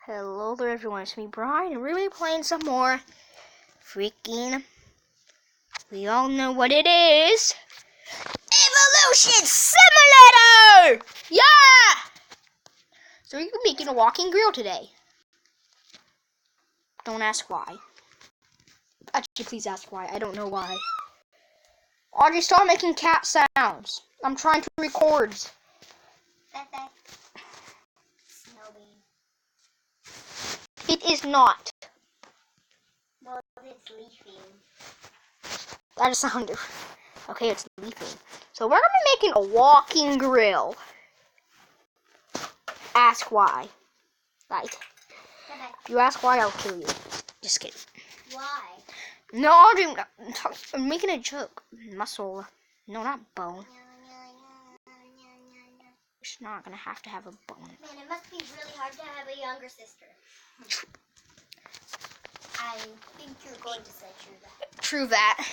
Hello there everyone, it's me Brian, and we're really playing some more freaking, we all know what it is, Evolution Simulator! Yeah! So we're making a walking grill today. Don't ask why. Actually, please ask why. I don't know why. Audrey, start making cat sounds. I'm trying to record. It is not. Well, it's leafing. That sounded. Okay, it's leafing. So we're gonna be making a walking grill. Ask why. Like, if you ask why, I'll kill you. Just kidding. Why? No, Audrey, I'm making a joke. Muscle. No, not bone. She's not gonna have to have a bone. Man, it must be really hard to have a younger sister. I think you're going to say true that. True that.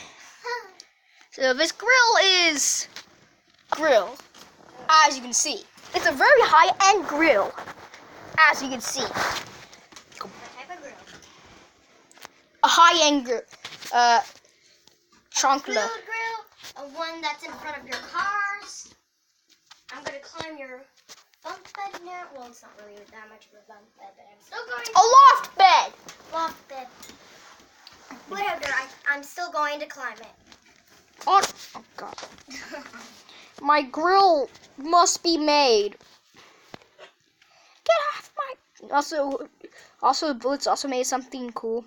So this grill is grill, as you can see. It's a very high-end grill, as you can see. What type of grill? A high-end grill. Food Chunkla. grill, a one that's in front of your cars. I'm gonna climb your bunk bed now. Well, it's not really that much of a bunk bed, but I'm still going. A loft bed. Loft bed. Whatever. I'm still going to climb it. Oh God. My grill must be made. Get off my. Also, Bullets also made something cool.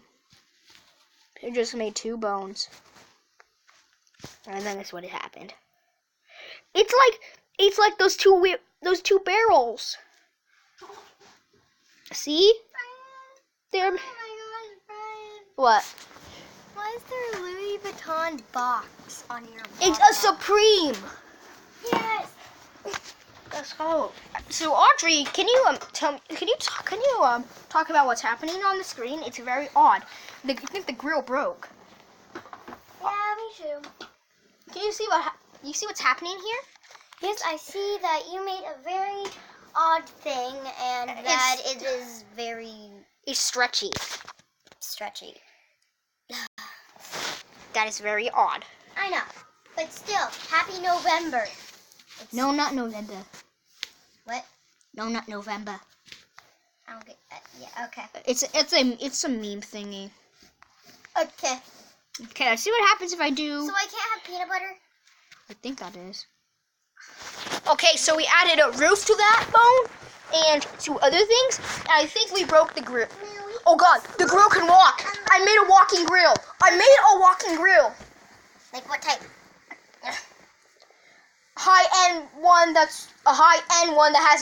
It just made 2 bones, and then that's what it happened. It's like those two barrels. See? They're Oh my gosh, Brian. what? Why is there a Louis Vuitton box on your It's bottle? a Supreme. Yes. Let's go. So Audrey, can you talk about what's happening on the screen? It's very odd. I think the grill broke. Yeah, me too. Can you see what's happening here? Yes, I see that you made a very odd thing, and that it is very It's stretchy. stretchy. That is very odd. I know, but still, happy November. No, not November. What? No, not November. I don't get that. Yeah, okay. It's a meme thingy. Okay. Okay, let's see what happens if I do. So I can't have peanut butter? I think that is. Okay, so we added a roof to that bone and 2 other things. And I think we broke the grill. Oh God, the grill can walk. I made a walking grill. I made a walking grill. Like what type? High-end one that's a high-end one that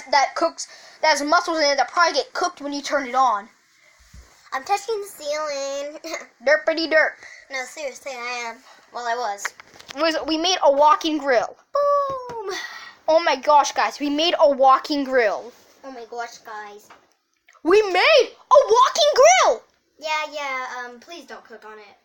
has muscles in it that probably get cooked when you turn it on. I'm touching the ceiling. Derpity derp. No, seriously, I am. Well, I was. We made a walking grill. Boom! Oh my gosh, guys, we made a walking grill. Oh my gosh, guys. We made a walking grill. Yeah, please don't cook on it.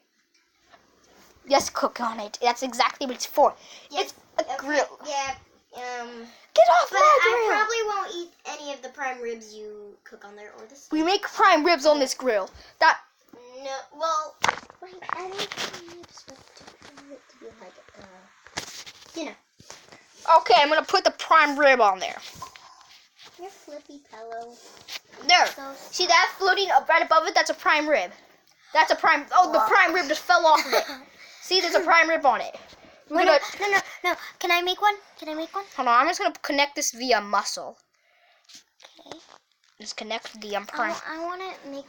Yes, cook on it. That's exactly what it's for. Yes, It's a grill. Yeah, Get off but my I grill. probably won't eat any of the prime ribs you cook on there or the steak. We make prime ribs on this grill. That No, well, wait, I make prime ribs to be like, you know, okay? I'm gonna put the prime rib on there. your flippy pillow. There. So See that floating up right above it? That's a prime rib. That's a prime. Oh, the prime rib just fell off of it. See, there's a prime rib on it. Wait, no. Can I make one? Hold on. I'm just gonna connect this via muscle. Okay. Just connect the prime. I want to make.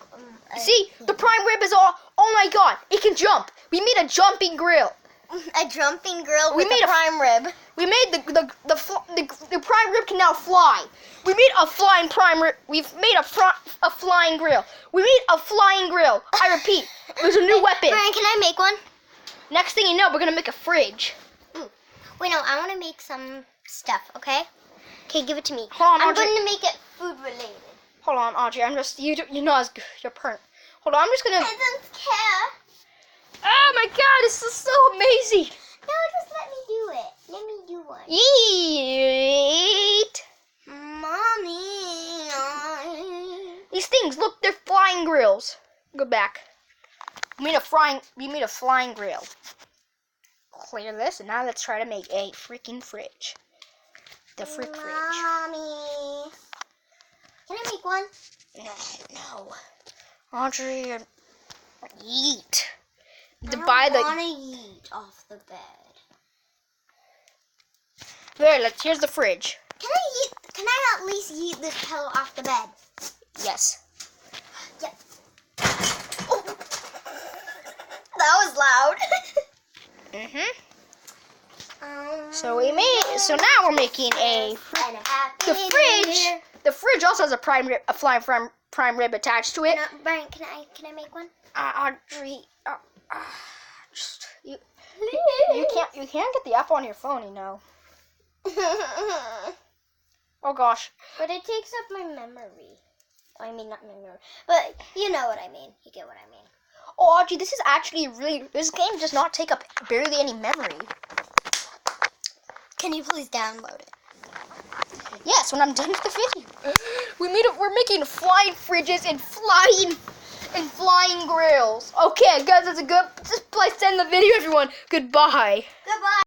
See, the prime rib is all. Oh my God! It can jump. We made a jumping grill. A jumping grill We with made a prime rib. We made the prime rib can now fly. We made a flying prime rib. We've made a flying grill. We made a flying grill. I repeat, there's a new weapon. Brian, can I make one? Next thing you know, we're gonna make a fridge. Wait, no, I want to make some stuff, okay? Okay, give it to me. Hold on, I'm Audrey. going to make it food related. Hold on, Audrey. I'm just you're not as good. You're perm. Hold on, I'm just gonna. I don't care. Oh my God, this is so amazing. No, just let me do it. Let me do one. Eat. Mommy. You these things. Look, they're flying grills. Go back. We made a flying grill. Clear this, and now let's try to make a freaking fridge. The fridge. Mommy, can I make one? No. Audrey, eat. I don't want to eat off the bed. There, here's the fridge. Can I at least eat this pillow off the bed? Yes. Yep. Oh. That was loud. So now we're making the fridge. The fridge also has a flying prime rib attached to it. Brian, can I make one? Audrey, you can't get the app on your phone, you know. Oh gosh. But it takes up my memory. I mean, not memory, but you know what I mean. You get what I mean. Oh, Audrey, this game does not take up barely any memory. Can you please download it? Yes, when I'm done with the video. We're making flying fridges and flying grills. Okay, guys, that's a good place to end the video, everyone. Goodbye. Goodbye.